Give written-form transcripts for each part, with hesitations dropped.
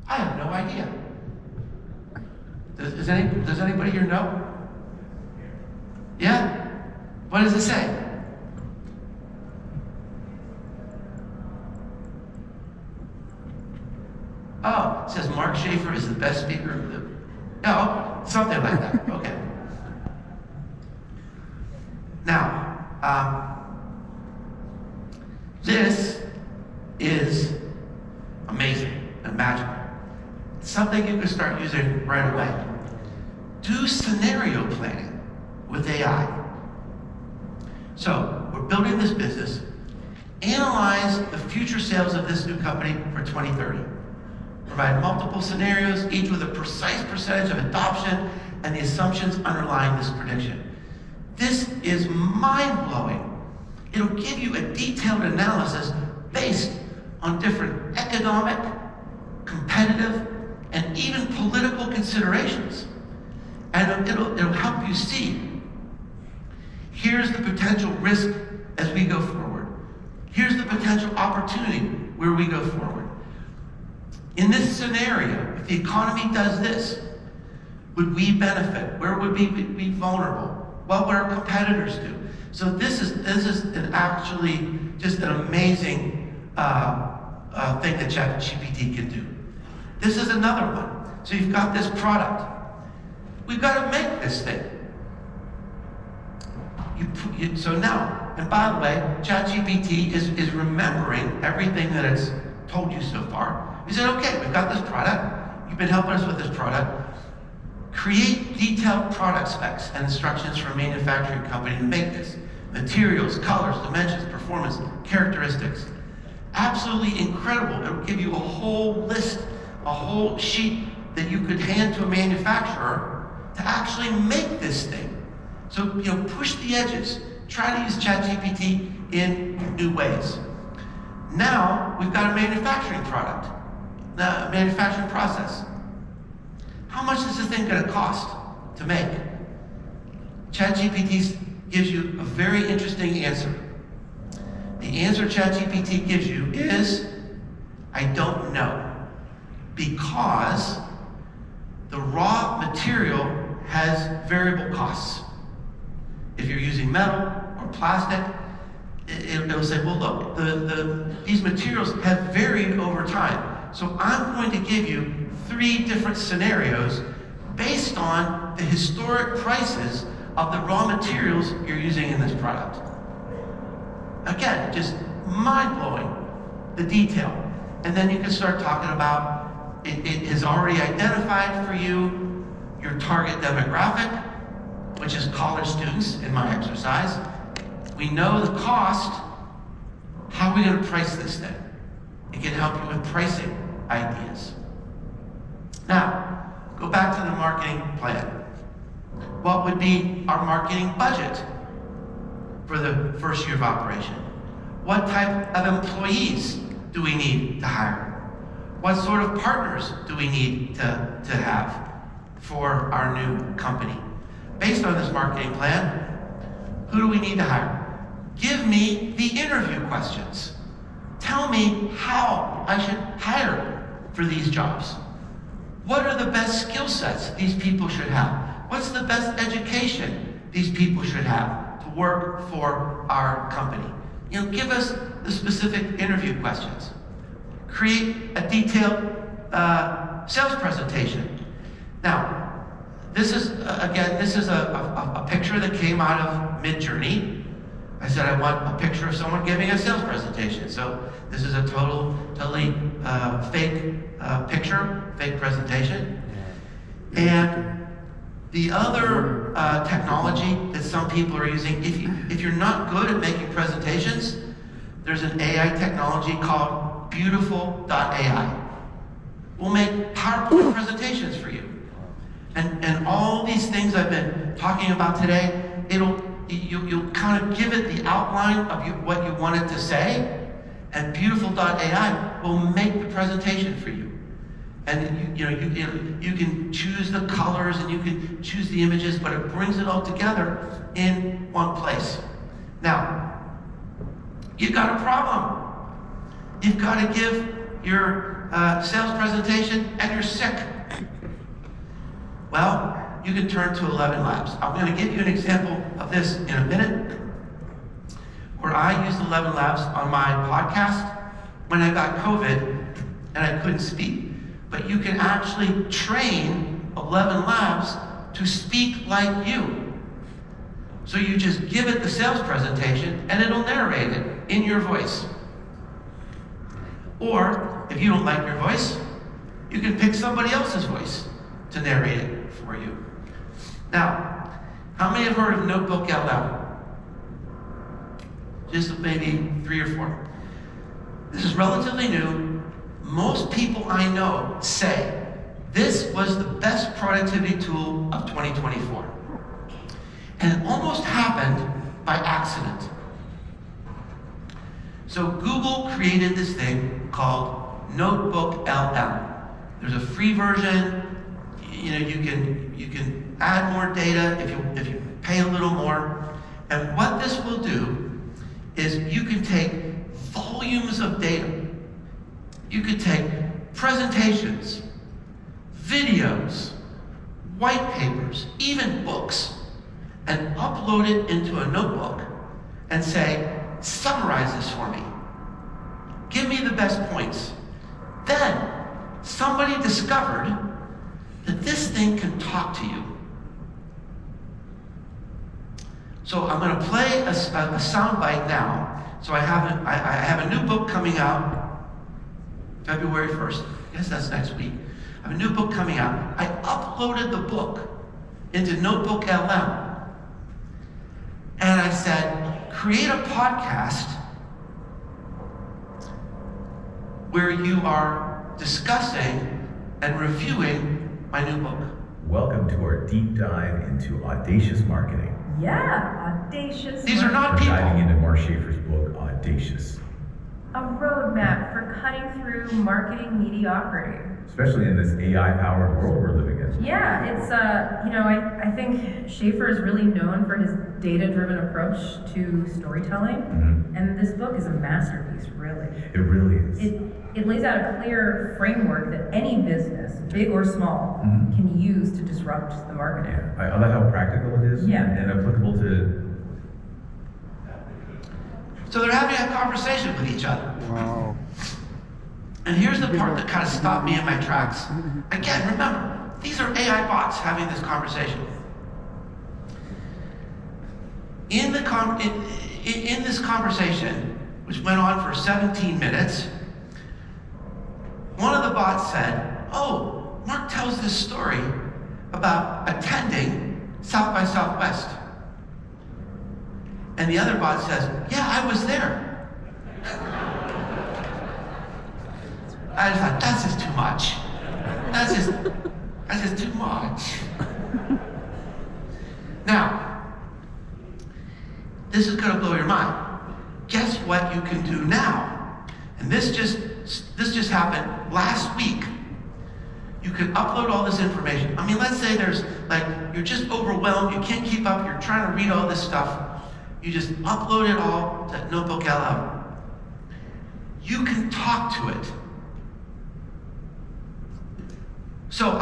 I have no idea. Does anybody here know? Yeah? What does it say? Oh, it says Mark Schaefer is the best speaker of the... Oh, something like that. Okay. Now, this is amazing and magical. It's something you can start using right away. Do scenario planning with AI. So, we're building this business. Analyze the future sales of this new company for 2030. Provide multiple scenarios, each with a precise percentage of adoption and the assumptions underlying this prediction. This is mind-blowing. It'll give you a detailed analysis based on different economic, competitive, and even political considerations. And it'll help you see, here's the potential risk as we go forward. Here's the potential opportunity where we go forward. In this scenario, if the economy does this, would we benefit? Where would we be vulnerable? What would our competitors do? So this is actually just an amazing thing that ChatGPT can do. This is another one. So you've got this product. We've got to make this thing. So now, and by the way, ChatGPT is remembering everything that it's told you so far. He said, okay, we've got this product. You've been helping us with this product. Create detailed product specs and instructions for a manufacturing company to make this. Materials, colors, dimensions, performance, characteristics. Absolutely incredible. It'll give you a whole list, a whole sheet that you could hand to a manufacturer to actually make this thing. So, push the edges. Try to use ChatGPT in new ways. Now, we've got a manufacturing product, a manufacturing process. How much is this thing going to cost to make? ChatGPT gives you a very interesting answer. The answer ChatGPT gives you is, I don't know, because the raw material has variable costs. If you're using metal or plastic, it'll say, well, look, these materials have varied over time. So I'm going to give you 3 different scenarios based on the historic prices of the raw materials you're using in this product. Again, just mind-blowing, the detail. And then you can start talking about, it has already identified for you your target demographic, which is college students in my exercise. We know the cost. How are we going to price this thing? It can help you with pricing ideas. Now, go back to the marketing plan. What would be our marketing budget for the first year of operation? What type of employees do we need to hire? What sort of partners do we need to have for our new company? Based on this marketing plan, who do we need to hire? Give me the interview questions. Tell me how I should hire for these jobs. What are the best skill sets these people should have? What's the best education these people should have to work for our company? Give us the specific interview questions. Create a detailed sales presentation. Now, this is a picture that came out of Midjourney. I said I want a picture of someone giving a sales presentation. So this is a totally fake picture, fake presentation. And the other technology that some people are using, if you're not good at making presentations, there's an AI technology called beautiful.ai. We'll make PowerPoint presentations for you. And all these things I've been talking about today, you'll kind of give it the outline of what you want it to say, and beautiful.ai will make the presentation for you. And you can choose the colors and you can choose the images, but it brings it all together in one place. Now, you've got a problem. You've got to give your sales presentation and you're sick. Well, you can turn to 11 Labs. I'm going to give you an example of this in a minute, where I used 11 Labs on my podcast when I got COVID and I couldn't speak. But you can actually train 11 Labs to speak like you. So you just give it the sales presentation and it'll narrate it in your voice. Or, if you don't like your voice, you can pick somebody else's voice to narrate it for you. Now, how many have heard of Notebook.ai? Just maybe 3 or 4. This is relatively new. Most people I know say this was the best productivity tool of 2024. And it almost happened by accident. So Google created this thing called Notebook.ai. There's a free version. You know, you can add more data if you pay a little more. And what this will do is you can take volumes of data. You could take presentations, videos, white papers, even books, and upload it into a notebook and say, summarize this for me. Give me the best points. Then somebody discovered that this thing can talk to you. So I'm going to play a sound bite now. So I have a new book coming out February 1st. I guess that's next week. I have a new book coming out. I uploaded the book into Notebook.LM. And I said, create a podcast where you are discussing and reviewing my new book. Welcome to our deep dive into audacious marketing. Yeah, audacious. These are not We're people. diving into Mark Schaefer's book, Audacious. A roadmap for cutting through marketing mediocrity. Especially in this AI-powered world we're living in. Yeah, it's, I think Schaefer is really known for his data-driven approach to storytelling. Mm-hmm. And this book is a masterpiece, really. It really is. It lays out a clear framework that any business, big or small, Mhm. can use to disrupt the marketing. Yeah, I like how practical it is and applicable to. So they're having a conversation with each other. Wow. And here's the part that kind of stopped me in my tracks. Again, remember, these are AI bots having this conversation. In this conversation, which went on for 17 minutes, one of the bots said, "Oh, Mark tells this story about attending South by Southwest." And the other bot says, "Yeah, I was there." I just thought, that's just too much. That's just too much. Now, this is gonna blow your mind. Guess what you can do now? And this just happened last week. You can upload all this information. I mean, let's say there's you're just overwhelmed, you can't keep up, you're trying to read all this stuff. You just upload it all to Notebook.LM. You can talk to it. So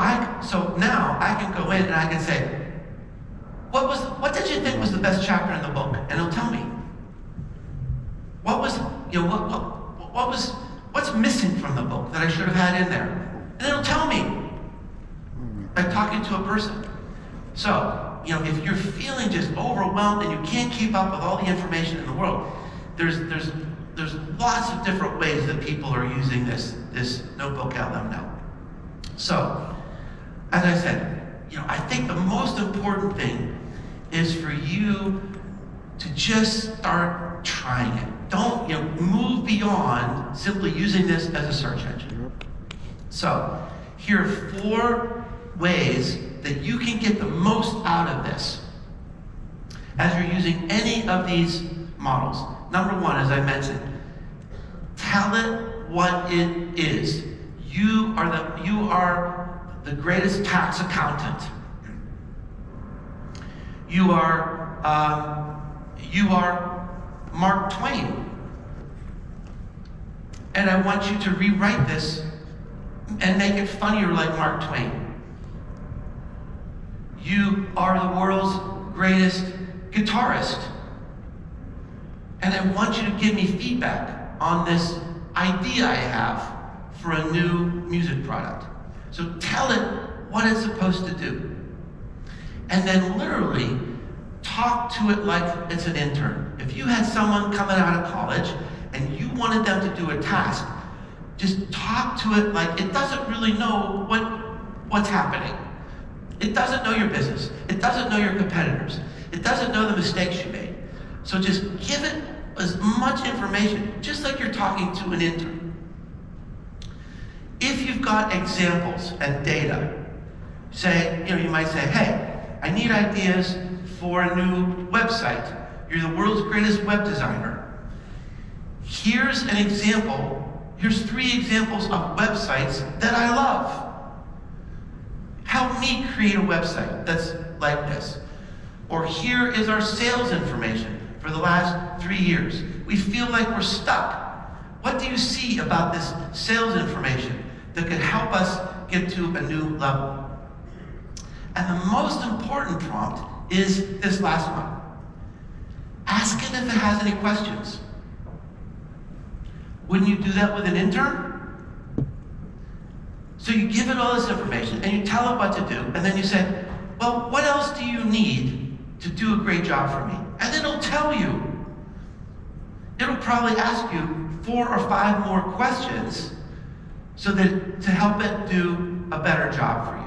now I can go in and I can say, what did you think was the best chapter in the book? And it'll tell me. What's missing from the book that I should have had in there? And it'll tell me by talking to a person. So, if you're feeling just overwhelmed and you can't keep up with all the information in the world, there's lots of different ways that people are using this Notebook.LM now. So, as I said, I think the most important thing is for you to just start trying it. Don't move beyond simply using this as a search engine. So, here are 4 ways that you can get the most out of this as you're using any of these models. Number 1, as I mentioned, tell it what it is. You are the greatest tax accountant. You are Mark Twain. And I want you to rewrite this and make it funnier like Mark Twain. You are the world's greatest guitarist. And I want you to give me feedback on this idea I have for a new music product. So tell it what it's supposed to do. And then literally talk to it like it's an intern. If you had someone coming out of college and you wanted them to do a task, just talk to it like it doesn't really know what's happening. It doesn't know your business. It doesn't know your competitors. It doesn't know the mistakes you made. So just give it as much information, just like you're talking to an intern. If you've got examples and data, you might say, hey, I need ideas for a new website. You're the world's greatest web designer. Here's an example. Here's 3 examples of websites that I love. Help me create a website that's like this. Or here is our sales information for the last 3 years. We feel like we're stuck. What do you see about this sales information that could help us get to a new level? And the most important prompt is this last one. Ask it if it has any questions. Wouldn't you do that with an intern? So you give it all this information and you tell it what to do, and then you say, well, what else do you need to do a great job for me? And it'll tell you. It'll probably ask you 4 or 5 more questions so that to help it do a better job for you.